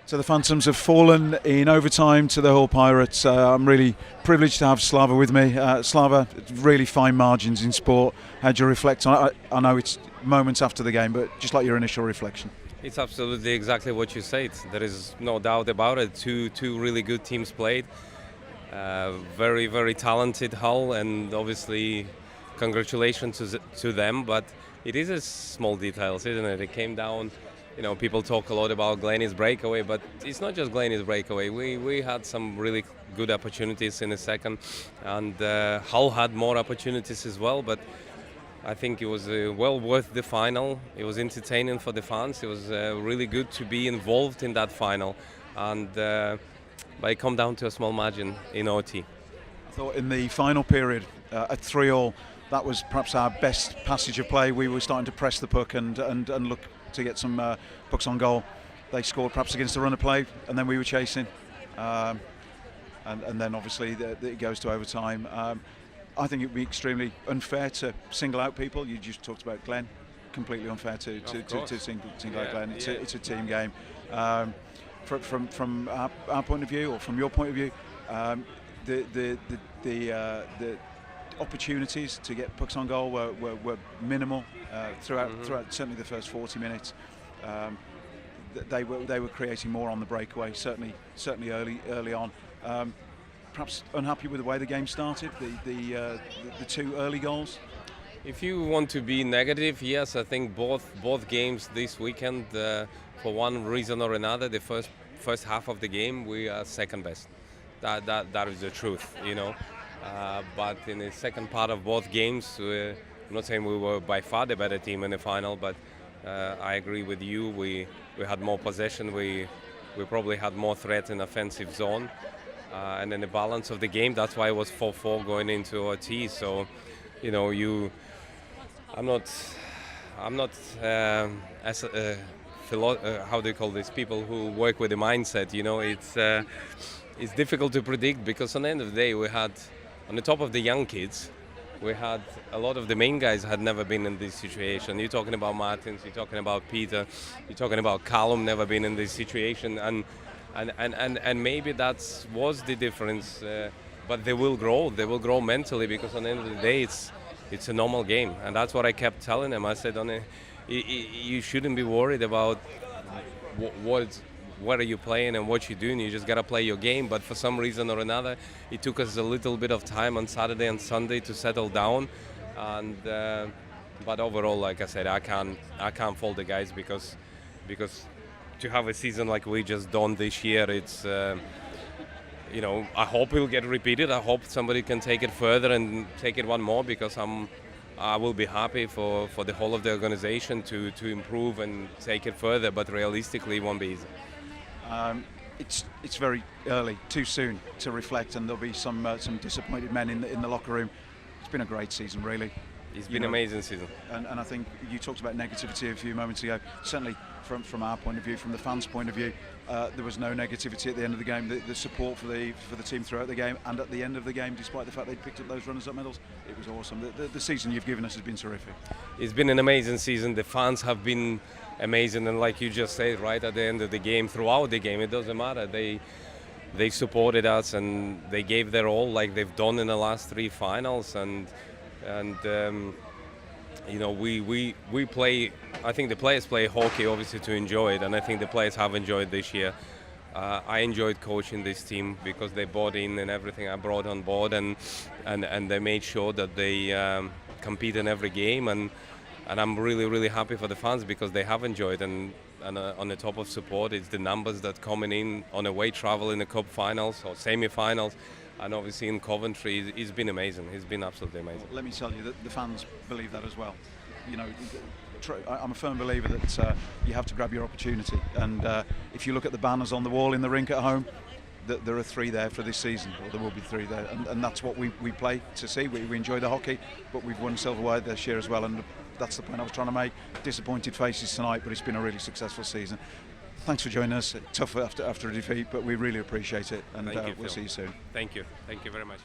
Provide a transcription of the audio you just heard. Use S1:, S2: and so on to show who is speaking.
S1: So the Phantoms have fallen in overtime to the Hull Pirates. I'm really privileged to have Slava with me. Slava, really fine margins in sport. How do you reflect on it? I know it's moments after the game, but just like your initial reflection.
S2: It's absolutely exactly what you said. There is no doubt about it. Two really good teams played. Very, very talented Hull, and obviously congratulations to them. But it is a small details, isn't it? It came down. You know, people talk a lot about Glennie's breakaway, but it's not just Glennie's breakaway. We had some really good opportunities in the second, and Hull had more opportunities as well. But I think it was well worth the final. It was entertaining for the fans. It was really good to be involved in that final, and but it come down to a small margin in OT.
S1: I thought in the final period at 3-3, that was perhaps our best passage of play. We were starting to press the puck and look to get some pucks on goal. They scored perhaps against the run of play, and then we were chasing, and then obviously it goes to overtime. I think it would be extremely unfair to single out people. You just talked about Glenn. Completely unfair to single out Glenn. It's a team game. From our point of view, or from your point of view, the opportunities to get pucks on goal were minimal throughout certainly the first 40 minutes. They were creating more on the breakaway, certainly early on. Perhaps unhappy with the way the game started, the two early goals.
S2: If you want to be negative, yes, I think both games this weekend, for one reason or another, the first half of the game we are second best. That is the truth, you know. But in the second part of both games, I'm not saying we were by far the better team in the final, but I agree with you. We had more possession. We probably had more threat in offensive zone. And then the balance of the game, that's why it was 4-4 going into OT. So, you know, I'm not how do you call this? People who work with the mindset. You know, it's difficult to predict, because on the end of the day, we had, on the top of the young kids, we had a lot of the main guys had never been in this situation. You're talking about Martins, you're talking about Peter, you're talking about Callum, never been in this situation, and maybe that was the difference. But they will grow mentally, because on the end of the day, it's a normal game, and that's what I kept telling them. I said, you shouldn't be worried about what are you playing and what you're doing. You just got to play your game. But for some reason or another, it took us a little bit of time on Saturday and Sunday to settle down. And but overall, like I said, I can't fault the guys, because to have a season like we just done this year, it's you know, I hope it will get repeated. I hope somebody can take it further and take it one more, because I will be happy for the whole of the organization to improve and take it further. But realistically, it won't be easy.
S1: It's very early, too soon to reflect, and there'll be some disappointed men in the locker room. It's been a great season, really.
S2: It's been an amazing season.
S1: And I think you talked about negativity a few moments ago. Certainly from our point of view, from the fans' point of view, there was no negativity at the end of the game. The support for the team throughout the game, and at the end of the game, despite the fact they picked up those runners-up medals, it was awesome. The season you've given us has been terrific.
S2: It's been an amazing season. The fans have been amazing, and like you just said, right at the end of the game, throughout the game, it doesn't matter. They supported us, and they gave their all, like they've done in the last three finals, and you know, we play. I think the players play hockey obviously to enjoy it, and I think the players have enjoyed this year. I enjoyed coaching this team, because they bought in and everything I brought on board, and they made sure that they compete in every game, and I'm really happy for the fans, because they have enjoyed, and on the top of support, it's the numbers that coming in on away travel in the cup finals or semi-finals. And obviously in Coventry, it's been amazing. It's been absolutely amazing.
S1: Let me tell you that the fans believe that as well. You know, I'm a firm believer that you have to grab your opportunity. And if you look at the banners on the wall in the rink at home, there are 3 there for this season, or there will be 3 there. And that's what we play to see. We enjoy the hockey, but we've won silverware this year as well. And that's the point I was trying to make. Disappointed faces tonight, but it's been a really successful season. Thanks for joining us. Tough after a defeat, but we really appreciate it, and we'll see you soon.
S2: Thank you very much.